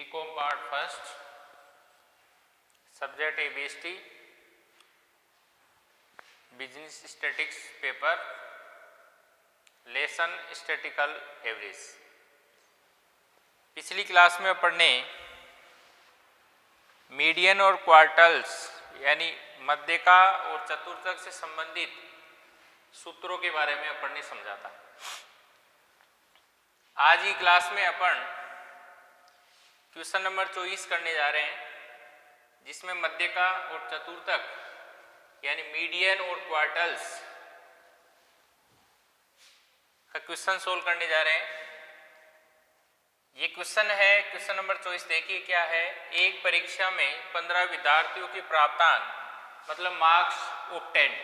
BCom part first, subject ABST, business statics paper, lesson statical average. पिछली class में अपन ने मीडियन और क्वार्टल्स यानी मध्यका और चतुर्थक से संबंधित सूत्रों के बारे में अपन ने समझा था। आज की क्लास में अपन क्वेश्चन नंबर 24 करने जा रहे हैं, जिसमें मध्यका और चतुर्थक यानी मीडियन और क्वार्टल्स का क्वेश्चन सोल्व करने जा रहे हैं। ये क्वेश्चन है क्वेश्चन नंबर 24। देखिए क्या है। एक परीक्षा में 15 विद्यार्थियों के प्राप्तांक मतलब मार्क्स ऑब्टेन्ड,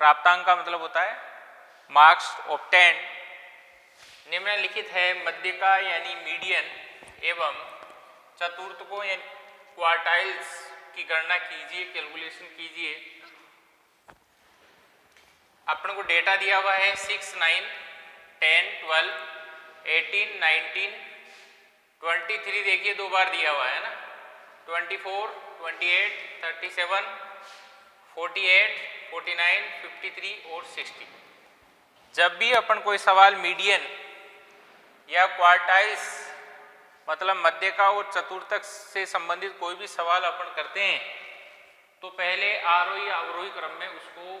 प्राप्तांक का मतलब होता है मार्क्स ऑब्टेन्ड निम्नलिखित है। मध्यका यानी मीडियन एवं चतुर्थकों यानी क्वार्टाइल्स की गणना कीजिए, कैलकुलेशन कीजिए। अपन को डेटा दिया हुआ है 6, 9, 10, 12, 18, 19, 23 देखिए दो बार दिया हुआ है ना, 24, 28, 37, 48, 49, 53 और 60। जब भी अपन कोई सवाल मीडियन या क्वार्टाइल्स मतलब मध्यका और चतुर्थक से संबंधित कोई भी सवाल अपन करते हैं तो पहले आरोही या अवरोही क्रम में उसको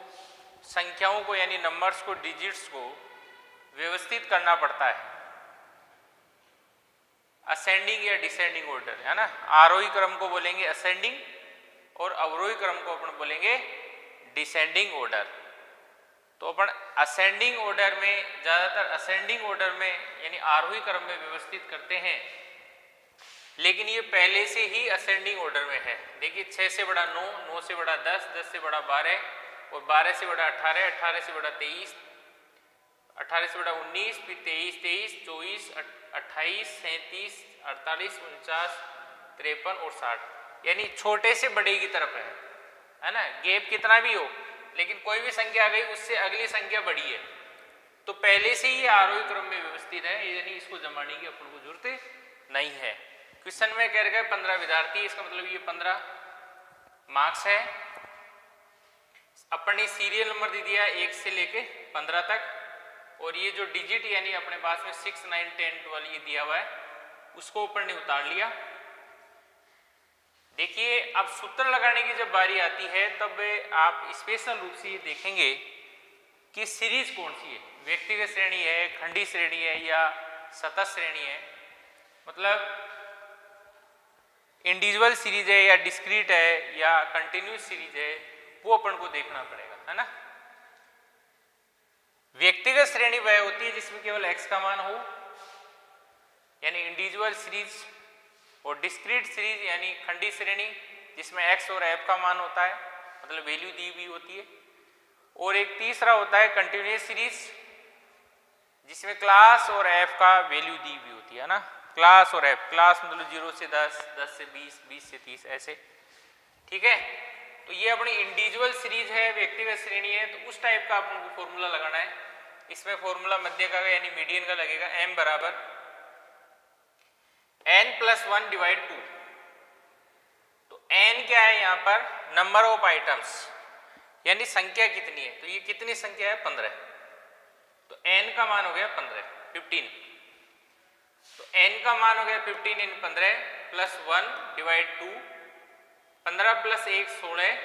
संख्याओं को यानी नंबर्स को, डिजिट्स को व्यवस्थित करना पड़ता है। असेंडिंग या डिसेंडिंग ऑर्डर है ना। आरोही क्रम को बोलेंगे असेंडिंग और अवरोही क्रम को अपन बोलेंगे डिसेंडिंग ऑर्डर। तो अपन असेंडिंग ऑर्डर में, ज़्यादातर असेंडिंग ऑर्डर में यानी आरोही क्रम में व्यवस्थित करते हैं, लेकिन ये पहले से ही असेंडिंग ऑर्डर में है। देखिए 6 से बड़ा 9, 9 से बड़ा 10, 10 से बड़ा 12 और 12 से बड़ा 18, 18 से बड़ा 23, 18 से बड़ा 19, फिर 23, 23, 24, 28, 37, 48, 49, 53 और 60 यानी छोटे से बड़े की तरफ है ना। गैप कितना भी हो लेकिन कोई भी संख्या आ गई उससे अगली संख्या बड़ी है, तो पहले से ही आरोही क्रम में व्यवस्थित है, यानी इसको जमाने की अपन को जरूरत नहीं है। क्वेश्चन में कह रहे 15 विद्यार्थी, इसका मतलब ये 15 मार्क्स है। अपन ने सीरियल नंबर दे दिया 1 से लेके 15 तक, और ये जो डिजिट यानी अपने पास में 6, 9, 10, 12 ये दिया हुआ है उसको अपन ने उतार लिया। देखिए अब सूत्र लगाने की जब बारी आती है तब आप स्पेशल रूप से ये देखेंगे कि सीरीज कौन सी है, व्यक्तिगत श्रेणी है, खंडी श्रेणी है या सतत श्रेणी है, मतलब इंडिविजुअल सीरीज है या डिस्क्रीट है या कंटिन्यूस सीरीज है, वो अपन को देखना पड़ेगा, है ना। व्यक्तिगत श्रेणी वह होती है जिसमें केवल x का मान हो यानी इंडिविजुअल सीरीज, और डिस्क्रीट सीरीज यानी खंडी श्रेणी जिसमें x और f का मान होता है, मतलब वैल्यू दी हुई होती है। और एक तीसरा होता है कंटिन्यूस सीरीज जिसमें क्लास और f का वैल्यू दी हुई होती है ना। क्लास और f, क्लास मतलब 0 से 10, 10 से 20, 20 से 30 ऐसे, ठीक है। तो ये अपनी इंडिविजुअल सीरीज है, व्यक्तिगत श्रेणी है, तो उस टाइप का अपन को फॉर्मूला लगाना है। इसमें फॉर्मूला मध्यका का यानी मीडियन का लगेगा m बराबर n+1 डिवाइड 2। तो n क्या है यहाँ पर, नंबर ऑफ आइटम्स यानी संख्या कितनी है, तो ये कितनी संख्या है 15, तो n का मान हो गया 15। तो n का मान हो गया 15 इन 15 प्लस 1 डिवाइड 2, 15 प्लस 1 16,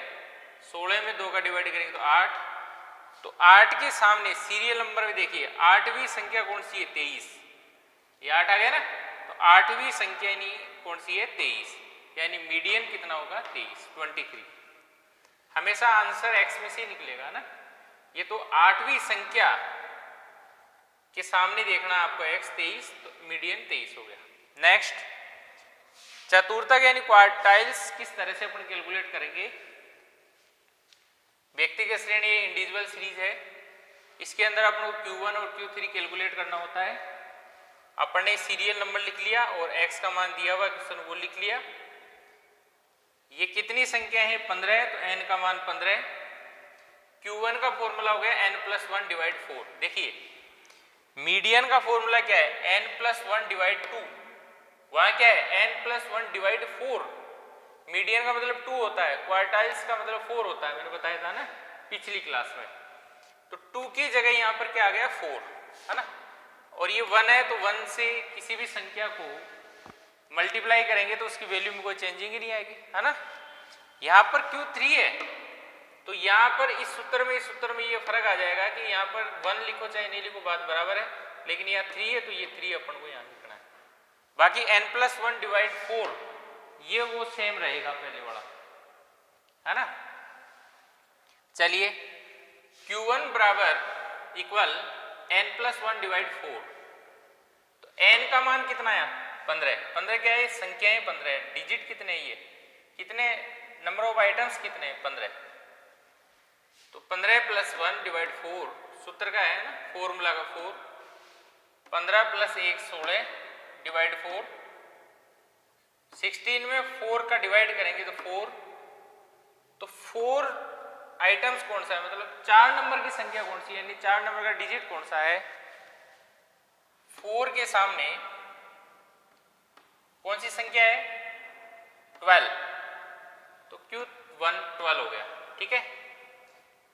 16 में 2 का डिवाइड करेंगे तो 8। तो 8 के सामने सीरियल नंबर में देखिए 8वीं संख्या कौन सी है, 23। ये 8 आ गया ना, तो 8वीं संख्या यानी कौन सी है, 23, यानी मीडियन कितना होगा 23। हमेशा आंसर x में से निकलेगा ना। ये तो 8वीं संख्या के सामने देखना आपको x 23, तो मीडियन 23 हो गया। नेक्स्ट चतुर्थक यानी क्वार्टाइल्स किस तरह से अपन कैलकुलेट करेंगे। व्यक्तिगत श्रेणी इंडिविजुअल सीरीज है, इसके अंदर अपन को Q1 और Q3 कैलकुलेट करना होता है। अपन ने सीरियल नंबर लिख लिया और x का मान दिया हुआ क्वेश्चन वो लिख लिया। ये कितनी संख्या है 15 है, तो n का मान 15। Q1 का फॉर्मूला हो गया n+1 डिवाइड 4। देखिए मीडियन का फॉर्मूला क्या है, n+1 डिवाइड 2। वहां क्या है n+1 डिवाइड 4, मीडियन का मतलब 2 होता है, क्वार्टाइल्स का मतलब 4 होता है, मैंने बताया था ना पिछली क्लास में। तो 2 की जगह यहाँ पर क्या आ गया 4, है ना, और ये 1 है तो 1 से किसी भी संख्या को मल्टीप्लाई करेंगे तो उसकी वैल्यू में कोई चेंजिंग ही नहीं आएगी, है ना। यहाँ पर क्यों 3 है, तो यहाँ पर इस सूत्र में, इस सूत्र में ये फर्क आ जाएगा कि यहाँ पर 1 लिखो चाहे नहीं लिखो बात बराबर है, लेकिन यहाँ 3 है तो ये 3 अपन को यहाँ लिखना है। बाकी n+1 डिवाइड 4 ये वो सेम रहेगा पहले वाला, है ना। चलिए Q1 बराबर इक्वल n+1 डिवाइड 4, तो n का मान कितना है 15, 15 क्या है, संख्याएं 15 है, डिजिट कितने ये, कितने नंबर ऑफ आइटम्स कितने हैं 15, तो 15+1 डिवाइड 4 सूत्र का है ना, फॉर्मूला का 4, 15+1 16 डिवाइड 4, 16 में 4 का डिवाइड करेंगे तो 4, तो 4 आइटम्स कौन सा है, मतलब 4 नंबर की संख्या कौन सी है, यानी 4 नंबर का डिजिट कौन सा है, 4 के सामने कौन सी संख्या है 12, तो Q1 12 हो गया, ठीक है।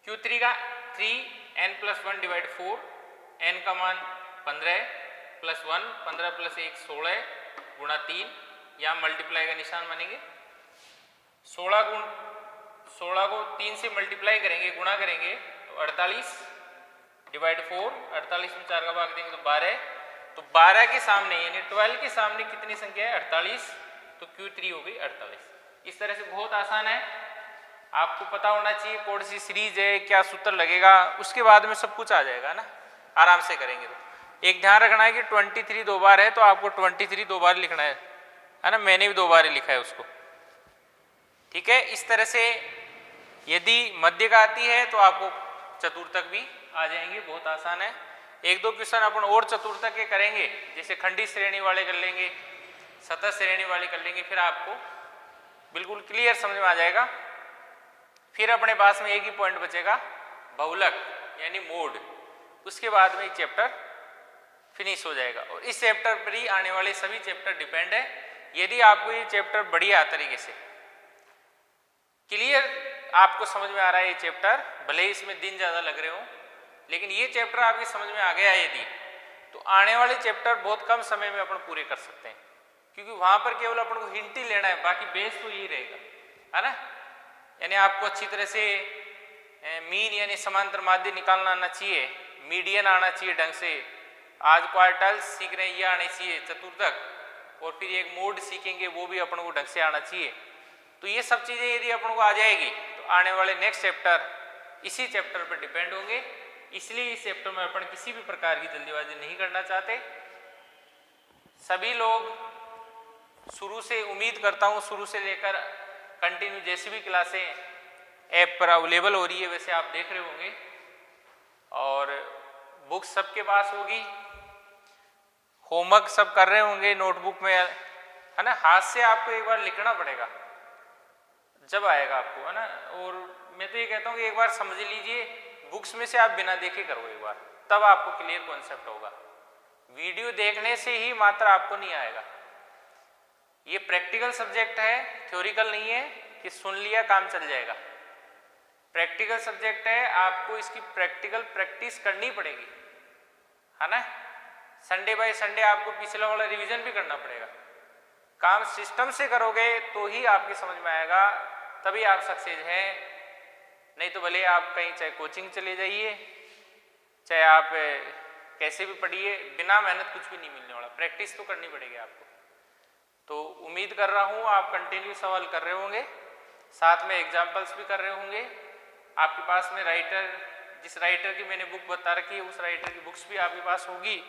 Q3 का 3 n+1 डिवाइड 4, n का मान 15+1 15+1 16 गुणा 3, यहाँ मल्टीप्लाई का निशान बनेंगे, 16 को 3 से मल्टीप्लाई करेंगे, गुणा करेंगे तो 48 डिवाइड 4, 48 में 4 का भाग देंगे तो 12, तो 12 के सामने यानी 12 के सामने कितनी संख्या है 48, तो Q3 हो गई 48। इस तरह से बहुत आसान है, आपको पता होना चाहिए कौन सी सीरीज है, क्या सूत्र लगेगा, उसके बाद में सब कुछ आ जाएगा ना, आराम से करेंगे। तो एक ध्यान रखना है कि 23 2 बार है तो आपको 23 2 बार लिखना है ना, मैंने भी 2 बार ही लिखा है उसको, ठीक है। इस तरह से यदि मध्य का आती है तो आपको चतुर्थक भी आ जाएंगे, बहुत आसान है। एक दो क्वेश्चन अपन और चतुर्थक के करेंगे, जैसे खंडी श्रेणी वाले कर लेंगे, सतह श्रेणी वाले कर लेंगे, फिर आपको बिल्कुल क्लियर समझ में आ जाएगा। फिर अपने पास में एक ही पॉइंट बचेगा बहुलक यानी मोड, उसके बाद में चैप्टर फिनिश हो जाएगा। और इस चैप्टर पर ही आने वाले सभी चैप्टर डिपेंड है। यदि आपको ये चैप्टर बढ़िया तरीके से क्लियर आपको समझ में आ रहा है ये चैप्टर, भले ही इसमें दिन ज़्यादा लग रहे हो, लेकिन ये चैप्टर आपकी समझ में आ गया यदि, तो आने वाले चैप्टर बहुत कम समय में अपन पूरे कर सकते हैं, क्योंकि वहाँ पर केवल अपन को हिंट ही लेना है, बाकी बेस तो यही रहेगा, है ना। यानी आपको अच्छी तरह से मीन यानी समांतर माध्य निकालना आना चाहिए, मीडियन आना चाहिए ढंग से, आज क्वार्टाइल्स सीख रहे हैं ये आने चाहिए चतुर्थक, और फिर एक मोड सीखेंगे वो भी अपन को ढंग से आना चाहिए। तो ये सब चीज़ें यदि अपन को आ जाएगी तो आने वाले नेक्स्ट चैप्टर इसी चैप्टर पर डिपेंड होंगे। इसलिए इस चैप्टर में अपन किसी भी प्रकार की जल्दीबाजी नहीं करना चाहते। सभी लोग शुरू से, उम्मीद करता हूँ शुरू से लेकर कंटिन्यू जैसी भी क्लासें ऐप पर अवेलेबल हो रही है वैसे आप देख रहे होंगे, और बुक्स सबके पास होगी, होमवर्क सब कर रहे होंगे नोटबुक में, है ना। हाथ से आपको एक बार लिखना पड़ेगा जब आएगा आपको, है ना। और मैं तो ये कहता हूँ कि एक बार समझ लीजिए, बुक्स में से आप बिना देखे करो एक बार, तब आपको क्लियर कॉन्सेप्ट होगा। वीडियो देखने से ही मात्र आपको नहीं आएगा, ये प्रैक्टिकल सब्जेक्ट है, थ्योरिकल नहीं है कि सुन लिया काम चल जाएगा। प्रैक्टिकल सब्जेक्ट है, आपको इसकी प्रैक्टिकल प्रैक्टिस करनी पड़ेगी, है ना। संडे बाय संडे आपको पिछला वाला रिवीजन भी करना पड़ेगा। काम सिस्टम से करोगे तो ही आपकी समझ में आएगा, तभी आप सक्सेस हैं। नहीं तो भले आप कहीं चाहे कोचिंग चले जाइए, चाहे आप कैसे भी पढ़िए, बिना मेहनत कुछ भी नहीं मिलने वाला। प्रैक्टिस तो करनी पड़ेगी आपको। तो उम्मीद कर रहा हूँ आप कंटिन्यू सवाल कर रहे होंगे, साथ में एग्जाम्पल्स भी कर रहे होंगे। आपके पास में राइटर, जिस राइटर की मैंने बुक बता रखी है उस राइटर की बुक्स भी आपके पास होगी।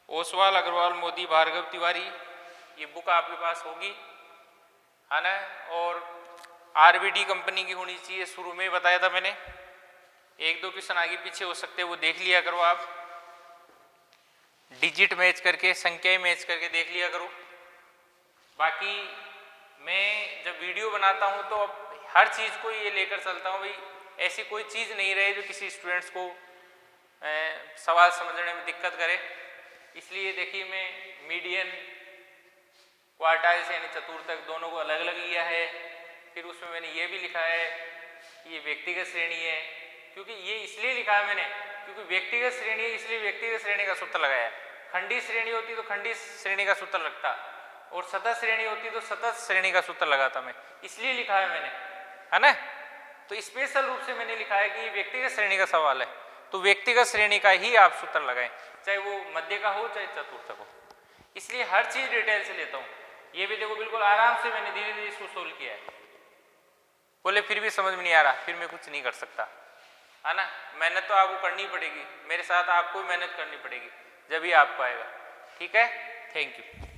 ओसवाल, अग्रवाल, मोदी, भार्गव तिवारी, ये बुक आपके पास होगी, है ना। और आरबीडी कंपनी की होनी चाहिए, शुरू में बताया था मैंने। एक दो क्वेश्चन आगे पीछे हो सकते हैं, वो देख लिया करो आप, डिजिट मैच करके, संख्याएं मैच करके देख लिया करो। बाकी मैं जब वीडियो बनाता हूँ तो हर चीज़ को ये लेकर चलता हूँ, भाई ऐसी कोई चीज़ नहीं रहे जो किसी स्टूडेंट्स को सवाल समझने में दिक्कत करे। इसलिए देखिए मैं मीडियन, क्वार्टाइल्स यानी चतुर्थक दोनों को अलग अलग लिया है। फिर उसमें मैंने ये भी लिखा है कि ये व्यक्तिगत श्रेणी है, क्योंकि ये इसलिए लिखा है मैंने क्योंकि व्यक्तिगत श्रेणी है, इसलिए व्यक्तिगत श्रेणी का सूत्र लगाया है। खंडी श्रेणी होती तो खंडी श्रेणी का सूत्र लगता, और सतत श्रेणी होती तो सतत श्रेणी का सूत्र लगाता मैं, इसलिए लिखा है मैंने, है ना। तो स्पेशल रूप से मैंने लिखा है कि व्यक्तिगत श्रेणी का सवाल है तो व्यक्तिगत श्रेणी का ही आप सूत्र लगाएं, चाहे वो मध्य का हो चाहे चतुर्थक हो। इसलिए हर चीज डिटेल से लेता हूँ। ये भी देखो बिल्कुल आराम से मैंने धीरे धीरे इसको सोल्व किया है। बोले फिर भी समझ में नहीं आ रहा, फिर मैं कुछ नहीं कर सकता, है ना। मेहनत तो आपको करनी पड़ेगी, मेरे साथ आपको भी मेहनत करनी पड़ेगी, जब ही आपको आएगा। ठीक है, थैंक यू।